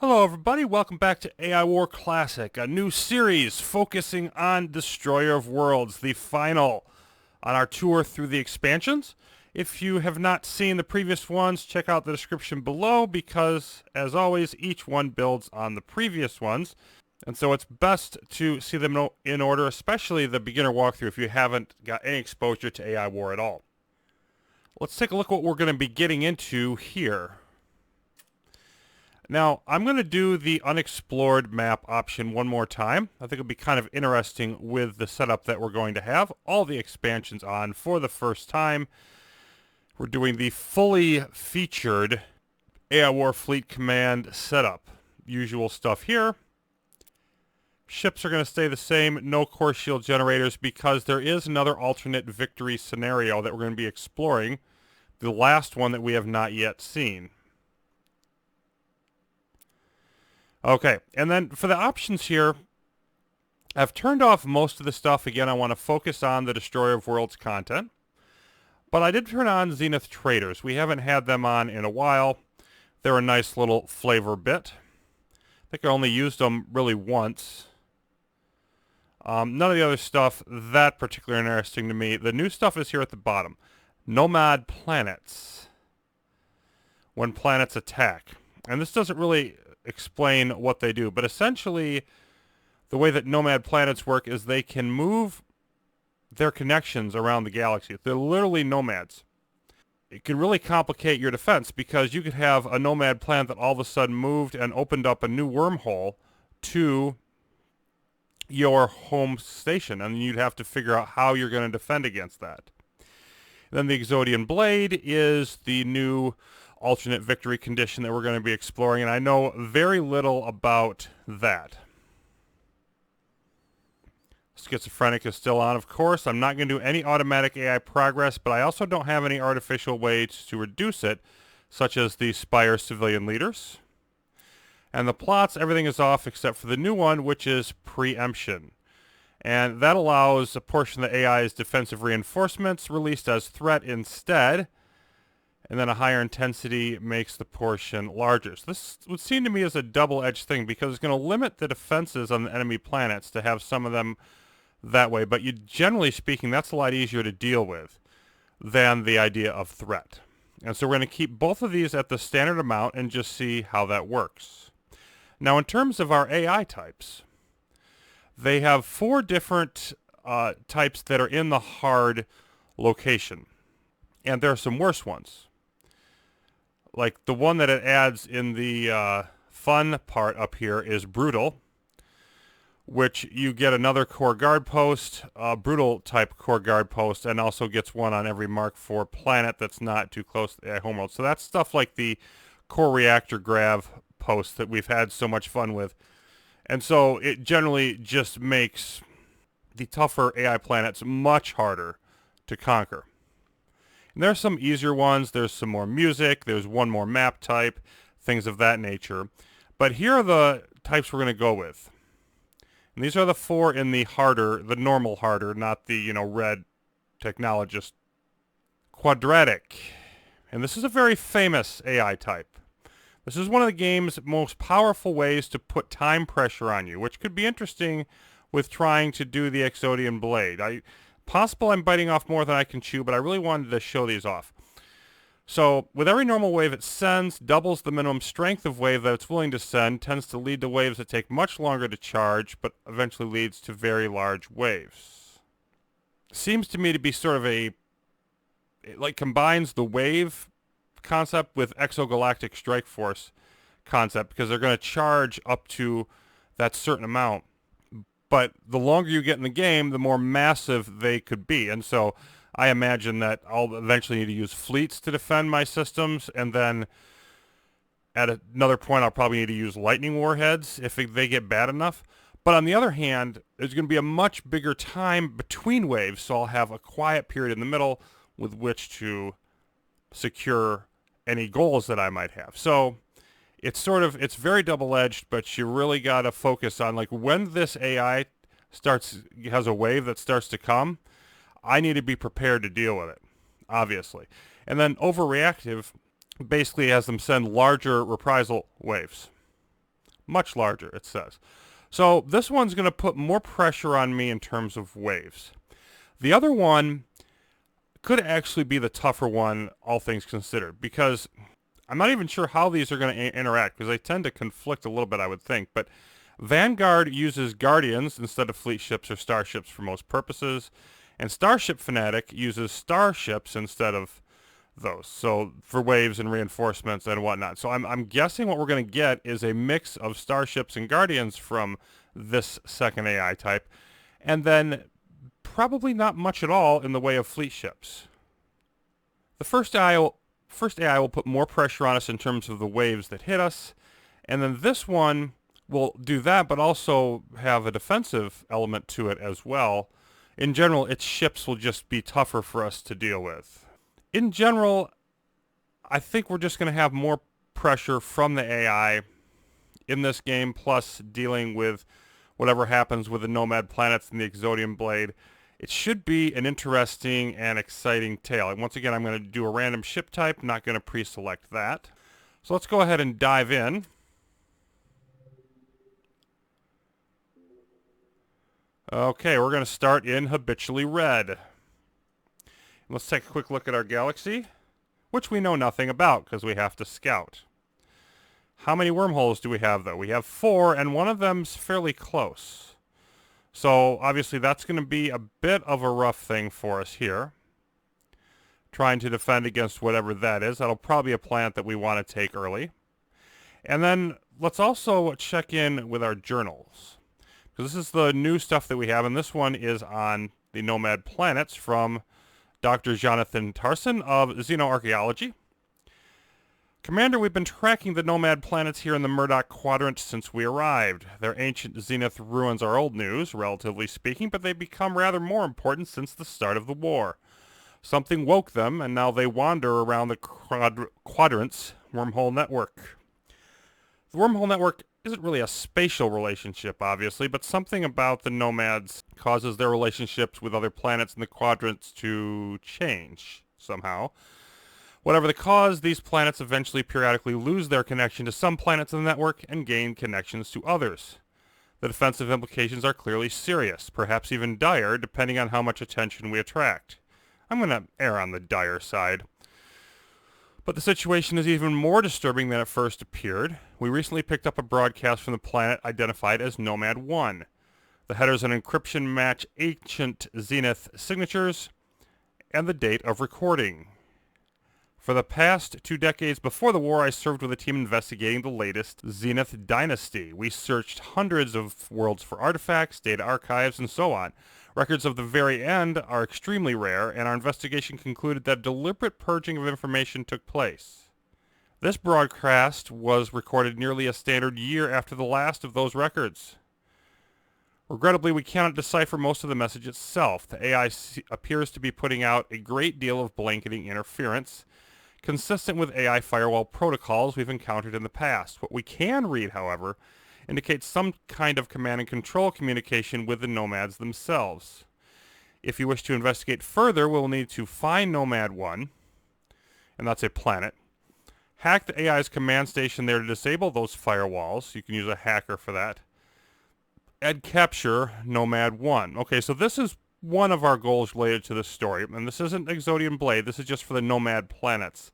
Hello everybody, welcome back to AI War Classic, a new series focusing on Destroyer of Worlds, the final on our tour through the expansions. If you have not seen the previous ones, check out the description below because, as always, each one builds on the previous ones. And so it's best to see them in order, especially the beginner walkthrough if you haven't got any exposure to AI War at all. Let's take a look at what we're going to be getting into here. Now, I'm going to do the unexplored map option one more time. I think it'll be kind of interesting with the setup that we're going to have. All the expansions on for the first time. We're doing the fully featured AI War Fleet Command setup. Usual stuff here. Ships are going to stay the same. No core shield generators because there is another alternate victory scenario that we're going to be exploring. The last one that we have not yet seen. Okay, and then for the options here, I've turned off most of the stuff. Again, I want to focus on the Destroyer of Worlds content. But I did turn on Zenith Traders. We haven't had them on in a while. They're a nice little flavor bit. I think I only used them really once. None of the other stuff that particularly interesting to me. The new stuff is here at the bottom. Nomad Planets. When planets attack. And this doesn't really explain what they do, but essentially the way that Nomad Planets work is they can move their connections around the galaxy. They're literally nomads. It can really complicate your defense because you could have a Nomad planet that all of a sudden moved and opened up a new wormhole to your home station, and you'd have to figure out how you're going to defend against that. Then the Exodian Blade is the new alternate victory condition that we're going to be exploring, and I know very little about that. Schizophrenic is still on, of course. I'm not going to do any automatic AI progress, but I also don't have any artificial ways to reduce it, such as the Spire civilian leaders. And the plots, everything is off except for the new one, which is preemption. And that allows a portion of the AI's defensive reinforcements released as threat instead. And then a higher intensity makes the portion larger. So this would seem to me as a double-edged thing because it's going to limit the defenses on the enemy planets to have some of them that way. But generally speaking, that's a lot easier to deal with than the idea of threat. And so we're going to keep both of these at the standard amount and just see how that works. Now, in terms of our AI types, they have 4 different types that are in the hard location. And there are some worse ones. Like the one that it adds in the fun part up here is brutal, which you get another core guard post, brutal type core guard post, and also gets one on every Mark IV planet that's not too close to the homeworld. So that's stuff like the core reactor grav post that we've had so much fun with. And so it generally just makes the tougher AI planets much harder to conquer. And there's some easier ones. There's some more music. There's one more map type, things of that nature. But here are the types we're going to go with. And these are the 4 in the harder, the normal harder, not the, red technologist. Quadratic. And this is a very famous AI type. This is one of the game's most powerful ways to put time pressure on you, which could be interesting with trying to do the Exodian Blade. Possible I'm biting off more than I can chew, but I really wanted to show these off. So, with every normal wave it sends, doubles the minimum strength of wave that it's willing to send, tends to lead to waves that take much longer to charge, but eventually leads to very large waves. Seems to me to be sort of it combines the wave concept with exogalactic strike force concept, because they're going to charge up to that certain amount. But the longer you get in the game, the more massive they could be. And so I imagine that I'll eventually need to use fleets to defend my systems. And then at another point, I'll probably need to use lightning warheads if they get bad enough. But on the other hand, there's going to be a much bigger time between waves. So I'll have a quiet period in the middle with which to secure any goals that I might have. So it's very double-edged, but you really got to focus on, when this AI has a wave that starts to come, I need to be prepared to deal with it, obviously. And then overreactive basically has them send larger reprisal waves. Much larger, it says. So this one's going to put more pressure on me in terms of waves. The other one could actually be the tougher one, all things considered, because I'm not even sure how these are going to interact, because they tend to conflict a little bit, I would think. But Vanguard uses Guardians instead of fleet ships or starships for most purposes, and Starship Fanatic uses starships instead of those, so for waves and reinforcements and whatnot. So I'm guessing what we're going to get is a mix of starships and Guardians from this second AI type, and then probably not much at all in the way of fleet ships. The first AI will put more pressure on us in terms of the waves that hit us, and then this one will do that, but also have a defensive element to it as well. In general, its ships will just be tougher for us to deal with. In general, I think we're just going to have more pressure from the AI in this game, plus dealing with whatever happens with the Nomad Planets and the Exodian Blade. It should be an interesting and exciting tale. And once again, I'm going to do a random ship type, not going to pre-select that. So let's go ahead and dive in. Okay, we're going to start in Habitually Red. Let's take a quick look at our galaxy, which we know nothing about because we have to scout. How many wormholes do we have, though? We have 4, and one of them's fairly close. So, obviously, that's going to be a bit of a rough thing for us here. Trying to defend against whatever that is. That'll probably be a planet that we want to take early. And then, let's also check in with our journals. Because this is the new stuff that we have, and this one is on the Nomad Planets from Dr. Jonathan Tarson of Xenoarchaeology. Commander, we've been tracking the Nomad Planets here in the Murdoch Quadrant since we arrived. Their ancient zenith ruins are old news, relatively speaking, but they've become rather more important since the start of the war. Something woke them, and now they wander around the Quadrant's wormhole network. The wormhole network isn't really a spatial relationship, obviously, but something about the Nomads causes their relationships with other planets in the Quadrants to change, somehow. Whatever the cause, these planets eventually periodically lose their connection to some planets in the network and gain connections to others. The defensive implications are clearly serious, perhaps even dire, depending on how much attention we attract. I'm going to err on the dire side. But the situation is even more disturbing than it first appeared. We recently picked up a broadcast from the planet identified as Nomad 1. The header's an encryption match ancient zenith signatures and the date of recording. For the past 2 decades before the war, I served with a team investigating the latest Zenith dynasty. We searched hundreds of worlds for artifacts, data archives, and so on. Records of the very end are extremely rare, and our investigation concluded that deliberate purging of information took place. This broadcast was recorded nearly a standard year after the last of those records. Regrettably, we cannot decipher most of the message itself. The AI appears to be putting out a great deal of blanketing interference, consistent with AI firewall protocols we've encountered in the past. What we can read, however, indicates some kind of command and control communication with the Nomads themselves. If you wish to investigate further, we'll need to find Nomad 1, and that's a planet, hack the AI's command station there to disable those firewalls. You can use a hacker for that, and capture Nomad 1. Okay, so this is one of our goals related to this story, and this isn't Exodian Blade, this is just for the Nomad Planets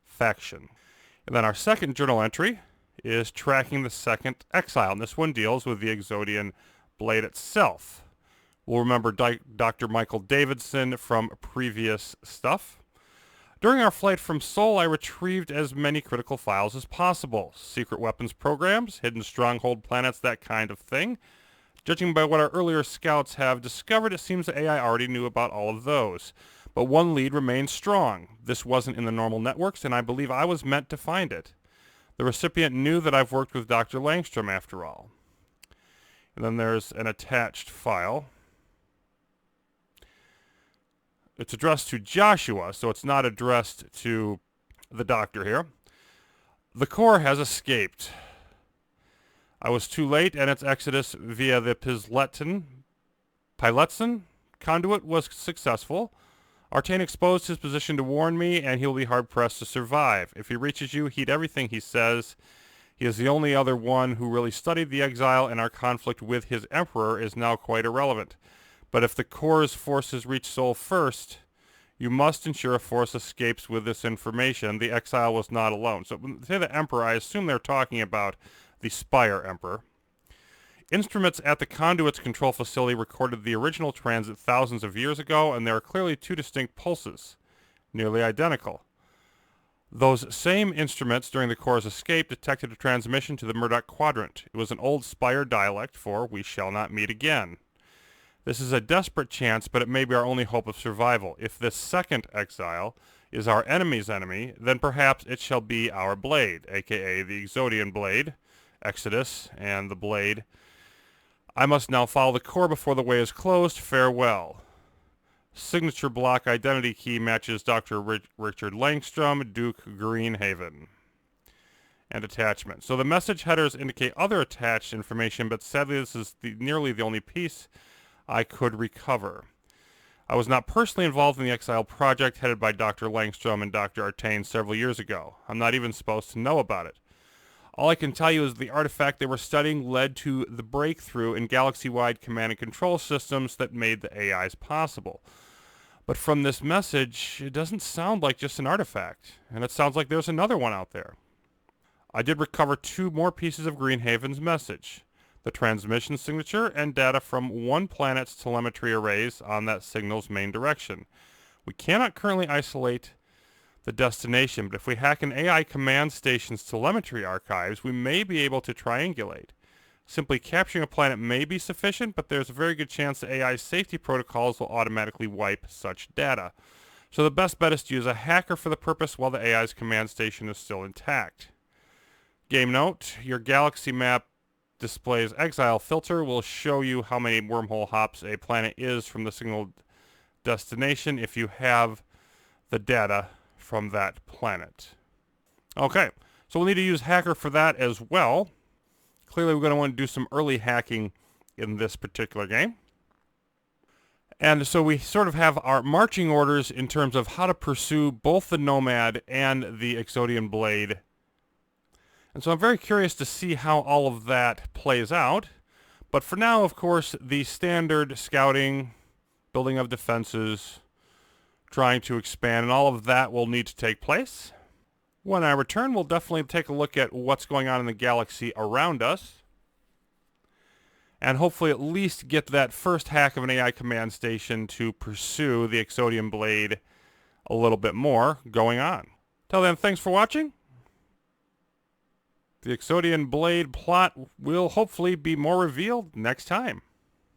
faction. And then our second journal entry is tracking the second exile, and this one deals with the Exodian Blade itself. We'll remember Dr. Michael Davidson from previous stuff. During our flight from Seoul, I retrieved as many critical files as possible. Secret weapons programs, hidden stronghold planets, that kind of thing. Judging by what our earlier scouts have discovered, it seems the AI already knew about all of those. But one lead remains strong. This wasn't in the normal networks, and I believe I was meant to find it. The recipient knew that I've worked with Dr. Langstrom, after all. And then there's an attached file. It's addressed to Joshua, so it's not addressed to the doctor here. The core has escaped. I was too late, and its exodus via the Piletson conduit was successful. Artane exposed his position to warn me, and he will be hard-pressed to survive. If he reaches you, heed everything he says. He is the only other one who really studied the exile, and our conflict with his emperor is now quite irrelevant. But if the core's forces reach Sol first, you must ensure a force escapes with this information. The exile was not alone. So when they say the emperor, I assume they're talking about the Spire Emperor. Instruments at the conduit's control facility recorded the original transit thousands of years ago, and there are clearly two distinct pulses, nearly identical. Those same instruments during the core's escape detected a transmission to the Murdoch Quadrant. It was an old Spire dialect for "we shall not meet again." This is a desperate chance, but it may be our only hope of survival. If this second exile is our enemy's enemy, then perhaps it shall be our blade, aka the Exodian Blade, Exodus, and the Blade. I must now follow the core before the way is closed. Farewell. Signature block identity key matches Dr. Richard Langstrom, Duke Greenhaven. And attachment. So the message headers indicate other attached information, but sadly this is nearly the only piece I could recover. I was not personally involved in the Exile project headed by Dr. Langstrom and Dr. Artane several years ago. I'm not even supposed to know about it. All I can tell you is the artifact they were studying led to the breakthrough in galaxy-wide command and control systems that made the AIs possible. But from this message, it doesn't sound like just an artifact, and it sounds like there's another one out there. I did recover 2 more pieces of Greenhaven's message: the transmission signature and data from one planet's telemetry arrays on that signal's main direction. We cannot currently isolate the destination, but if we hack an AI command station's telemetry archives, we may be able to triangulate. Simply capturing a planet may be sufficient, but there's a very good chance the AI's safety protocols will automatically wipe such data. So the best bet is to use a hacker for the purpose while the AI's command station is still intact. Game note: your galaxy map displays exile filter will show you how many wormhole hops a planet is from the signal destination if you have the data from that planet. Okay, so we'll need to use hacker for that as well. Clearly we're going to want to do some early hacking in this particular game. And so we sort of have our marching orders in terms of how to pursue both the Nomad and the Exodian Blade. And so I'm very curious to see how all of that plays out. But for now, of course, the standard scouting, building of defenses, trying to expand, and all of that will need to take place. When I return, we'll definitely take a look at what's going on in the galaxy around us, and hopefully at least get that first hack of an AI command station to pursue the Exodian Blade a little bit more going on. Till then, thanks for watching. The Exodian Blade plot will hopefully be more revealed next time.